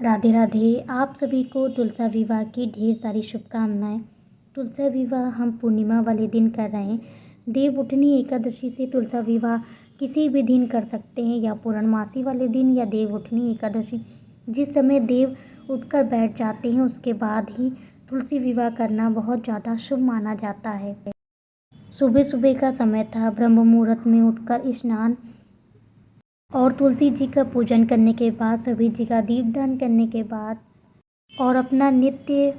राधे राधे। आप सभी को तुलसा विवाह की ढेर सारी शुभकामनाएं। तुलसा विवाह हम पूर्णिमा वाले दिन कर रहे हैं। देव उठनी एकादशी से तुलसा विवाह किसी भी दिन कर सकते हैं, या पूर्णमासी वाले दिन या देव उठनी एकादशी। जिस समय देव उठकर बैठ जाते हैं उसके बाद ही तुलसी विवाह करना बहुत ज़्यादा शुभ माना जाता है। सुबह सुबह का समय था। ब्रह्म मुहूर्त में उठकर स्नान और तुलसी जी का पूजन करने के बाद, सभी जी का दीपदान करने के बाद और अपना नित्य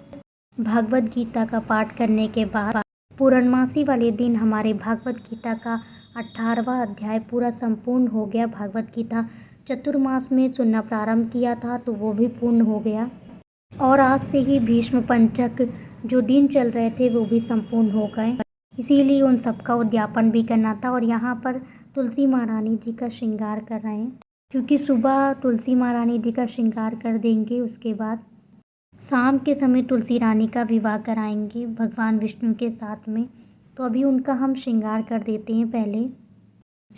भागवत गीता का पाठ करने के बाद पूर्णमासी वाले दिन हमारे भागवत गीता का 18वां अध्याय पूरा संपूर्ण हो गया। भागवत गीता चतुर्मास में सुनना प्रारंभ किया था तो वो भी पूर्ण हो गया, और आज से ही भीष्म पंचक जो दिन चल रहे थे वो भी संपूर्ण हो गए। इसीलिए उन सबका उद्यापन भी करना था। और यहाँ पर तुलसी महारानी जी का श्रृंगार कर रहे हैं, क्योंकि सुबह तुलसी महारानी जी का श्रृंगार कर देंगे, उसके बाद शाम के समय तुलसी रानी का विवाह कराएंगे भगवान विष्णु के साथ में। तो अभी उनका हम श्रृंगार कर देते हैं। पहले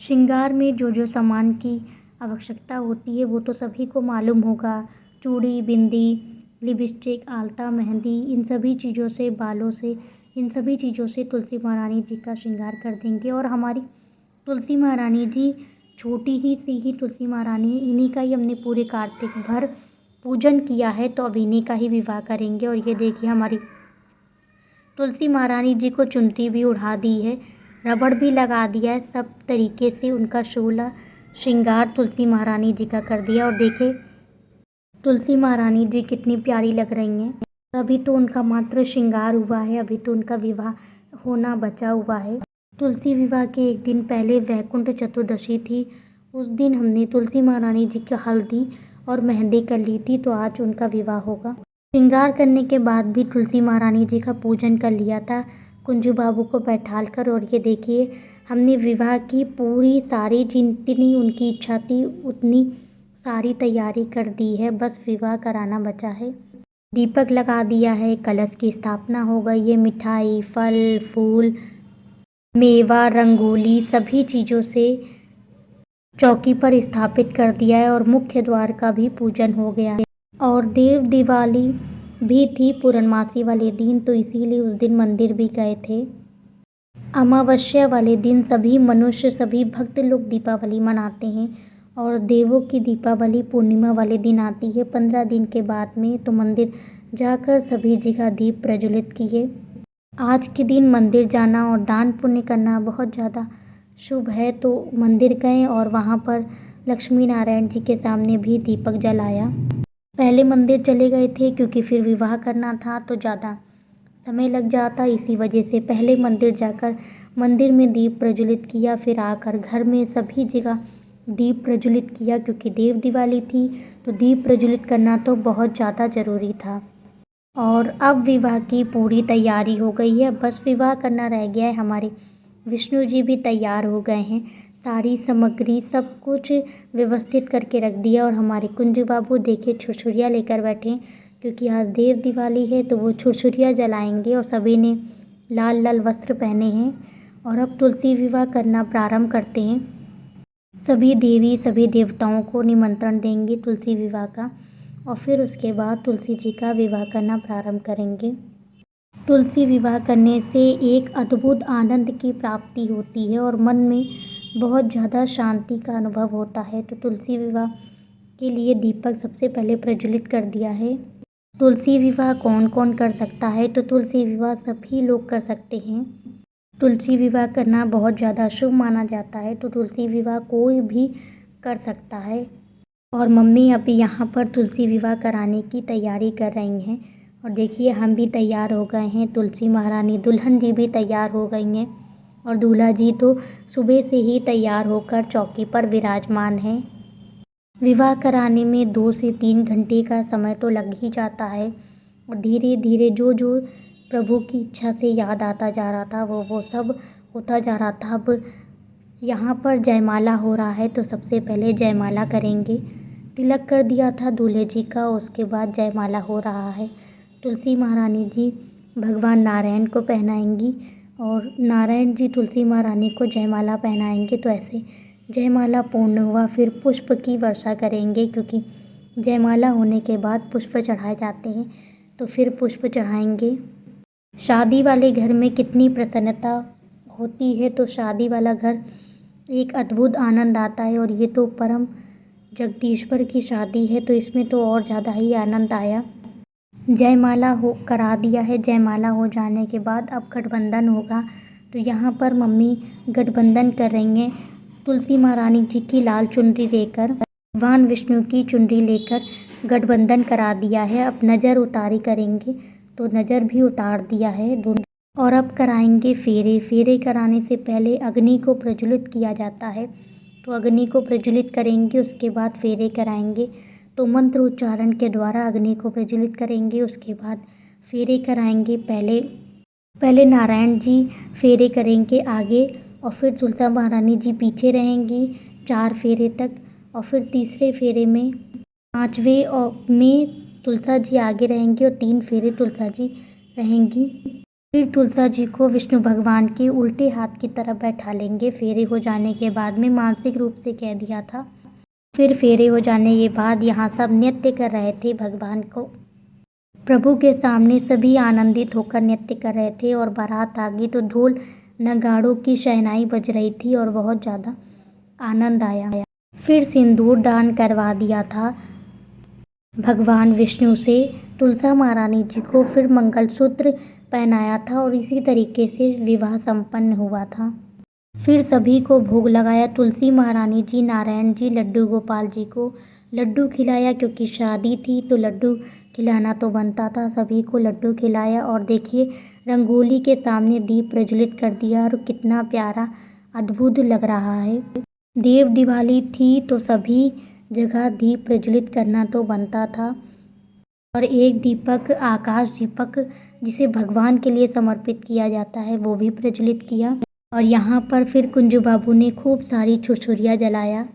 श्रृंगार में जो जो सामान की आवश्यकता होती है वो तो सभी को मालूम होगा। चूड़ी, बिंदी, लिपस्टिक, आलता, मेहंदी, इन सभी चीज़ों से, बालों से, इन सभी चीज़ों से तुलसी महारानी जी का श्रृंगार कर देंगे। और हमारी तुलसी महारानी जी छोटी ही सी ही तुलसी महारानी, इन्हीं का ही हमने पूरे कार्तिक भर पूजन किया है, तो अब इन्हीं का ही विवाह करेंगे। और ये देखिए हमारी तुलसी महारानी जी को चुनरी भी उड़ा दी है, रबड़ भी लगा दिया है, सब तरीके से उनका शोला श्रृंगार तुलसी महारानी जी का कर दिया। और देखिए तुलसी महारानी जी कितनी प्यारी लग रही हैं। अभी तो उनका मात्र श्रृंगार हुआ है, अभी तो उनका विवाह होना बचा हुआ है। तुलसी विवाह के एक दिन पहले वैकुंठ चतुर्दशी थी। उस दिन हमने तुलसी महारानी जी की हल्दी और मेहंदी कर ली थी, तो आज उनका विवाह होगा। श्रृंगार करने के बाद भी तुलसी महारानी जी का पूजन कर लिया था कुंजू बाबू को बैठाल कर। और ये देखिए हमने विवाह की पूरी सारी जितनी उनकी इच्छा थी उतनी सारी तैयारी कर दी है, बस विवाह कराना बचा है। दीपक लगा दिया है, कलश की स्थापना हो गई है, मिठाई, फल, फूल, मेवा, रंगोली सभी चीज़ों से चौकी पर स्थापित कर दिया है। और मुख्य द्वार का भी पूजन हो गया है। और देव दिवाली भी थी पूर्णमासी वाले दिन, तो इसीलिए उस दिन मंदिर भी गए थे। अमावस्या वाले दिन सभी मनुष्य, सभी भक्त लोग दीपावली मनाते हैं, और देवों की दीपावली पूर्णिमा वाले दिन आती है 15 दिन के बाद में। तो मंदिर जाकर सभी जगह दीप प्रज्वलित किए। आज के दिन मंदिर जाना और दान पुण्य करना बहुत ज़्यादा शुभ है, तो मंदिर गए और वहाँ पर लक्ष्मी नारायण जी के सामने भी दीपक जलाया। पहले मंदिर चले गए थे क्योंकि फिर विवाह करना था तो ज़्यादा समय लग जाता, इसी वजह से पहले मंदिर जाकर मंदिर में दीप प्रज्वलित किया, फिर आकर घर में सभी जगह दीप प्रज्वलित किया, क्योंकि देव दिवाली थी तो दीप प्रज्वलित करना तो बहुत ज़्यादा ज़रूरी था। और अब विवाह की पूरी तैयारी हो गई है, बस विवाह करना रह गया है। हमारे विष्णु जी भी तैयार हो गए हैं, सारी सामग्री सब कुछ व्यवस्थित करके रख दिया। और हमारे कुंजू बाबू देखे छुरछुरिया लेकर बैठे हैं, क्योंकि आज देव दिवाली है तो वो छुरछुरिया जलाएंगे। और सभी ने लाल लाल वस्त्र पहने हैं। और अब तुलसी विवाह करना प्रारंभ करते हैं। सभी देवी सभी देवताओं को निमंत्रण देंगे तुलसी विवाह का, और फिर उसके बाद तुलसी जी का विवाह करना प्रारंभ करेंगे। तुलसी विवाह करने से एक अद्भुत आनंद की प्राप्ति होती है और मन में बहुत ज़्यादा शांति का अनुभव होता है। तो तुलसी विवाह के लिए दीपक सबसे पहले प्रज्वलित कर दिया है। तुलसी विवाह कौन कौन कर सकता है? तो तुलसी विवाह सभी लोग कर सकते हैं। तुलसी विवाह करना बहुत ज़्यादा शुभ माना जाता है, तो तुलसी विवाह कोई भी कर सकता है। और मम्मी अभी यहाँ पर तुलसी विवाह कराने की तैयारी कर रही हैं। और देखिए हम भी तैयार हो गए हैं, तुलसी महारानी दुल्हन जी भी तैयार हो गई हैं, और दूल्हा जी तो सुबह से ही तैयार होकर चौकी पर विराजमान हैं। विवाह कराने में 2 से 3 घंटे का समय तो लग ही जाता है, और धीरे धीरे जो जो प्रभु की इच्छा से याद आता जा रहा था वो सब होता जा रहा था। अब यहाँ पर जयमाला हो रहा है, तो सबसे पहले जयमाला करेंगे। तिलक कर दिया था दूल्हे जी का, उसके बाद जयमाला हो रहा है। तुलसी महारानी जी भगवान नारायण को पहनाएंगी, और नारायण जी तुलसी महारानी को जयमाला पहनाएंगे। तो ऐसे जयमाला पूर्ण हुआ, फिर पुष्प की वर्षा करेंगे, क्योंकि जयमाला होने के बाद पुष्प चढ़ाए जाते हैं, तो फिर पुष्प चढ़ाएंगे। शादी वाले घर में कितनी प्रसन्नता होती है, तो शादी वाला घर एक अद्भुत आनंद आता है। और ये तो परम जगदीश्वर की शादी है, तो इसमें तो और ज़्यादा ही आनंद आया। जयमाला हो करा दिया है। जयमाला हो जाने के बाद अब गठबंधन होगा, तो यहाँ पर मम्मी गठबंधन कर रही हैं। तुलसी महारानी जी की लाल चुनरी लेकर, भगवान विष्णु की चुनरी लेकर गठबंधन करा दिया है। अब नज़र उतारी करेंगे, तो नज़र भी उतार दिया है दोनों। और अब कराएंगे फेरे। फेरे कराने से पहले अग्नि को प्रज्वलित किया जाता है, तो अग्नि को प्रज्वलित करेंगे, उसके बाद फेरे कराएंगे। तो मंत्र उच्चारण के द्वारा अग्नि को प्रज्वलित करेंगे, उसके बाद फेरे कराएंगे। पहले नारायण जी फेरे करेंगे आगे, और फिर तुलसा महारानी जी पीछे रहेंगी 4 फेरे तक। और फिर तीसरे फेरे में 5वें और में तुलसा जी आगे रहेंगी और 3 फेरे तुलसा जी रहेंगी। फिर तुलसा जी को विष्णु भगवान के उल्टे हाथ की तरफ बैठा लेंगे। फेरे हो जाने के बाद में मानसिक रूप से कह दिया था। फिर फेरे हो जाने के बाद यहाँ सब नृत्य कर रहे थे भगवान को, प्रभु के सामने सभी आनंदित होकर नृत्य कर रहे थे। और बारात आ गई, तो ढोल नगाड़ों की शहनाई बज रही थी और बहुत ज़्यादा आनंद आया। फिर सिंदूर दान करवा दिया था भगवान विष्णु से तुलसा महारानी जी को, फिर मंगलसूत्र पहनाया था और इसी तरीके से विवाह संपन्न हुआ था। फिर सभी को भोग लगाया। तुलसी महारानी जी, नारायण जी, लड्डू गोपाल जी को लड्डू खिलाया, क्योंकि शादी थी तो लड्डू खिलाना तो बनता था। सभी को लड्डू खिलाया। और देखिए रंगोली के सामने दीप प्रज्वलित कर दिया, और कितना प्यारा अद्भुत लग रहा है। देव दिवाली थी तो सभी जगह दीप प्रज्वलित करना तो बनता था। और एक दीपक, आकाश दीपक, जिसे भगवान के लिए समर्पित किया जाता है, वो भी प्रज्वलित किया। और यहाँ पर फिर कुंजू बाबू ने खूब सारी छुरछुरियाँ जलाया।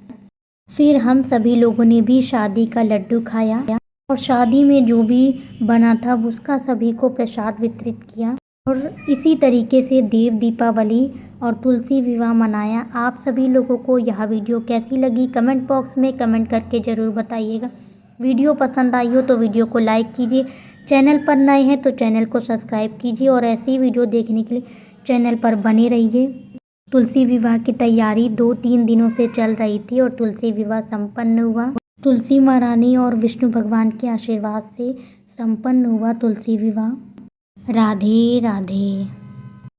फिर हम सभी लोगों ने भी शादी का लड्डू खाया, और शादी में जो भी बना था उसका सभी को प्रसाद वितरित किया। और इसी तरीके से देव दीपावली और तुलसी विवाह मनाया। आप सभी लोगों को यह वीडियो कैसी लगी, कमेंट बॉक्स में कमेंट करके ज़रूर बताइएगा। वीडियो पसंद आई हो तो वीडियो को लाइक कीजिए, चैनल पर नए हैं तो चैनल को सब्सक्राइब कीजिए, और ऐसी वीडियो देखने के लिए चैनल पर बने रहिए। तुलसी विवाह की तैयारी 2-3 दिनों से चल रही थी, और तुलसी विवाह संपन्न हुआ। तुलसी महारानी और विष्णु भगवान के आशीर्वाद से संपन्न हुआ तुलसी विवाह। राधे राधे।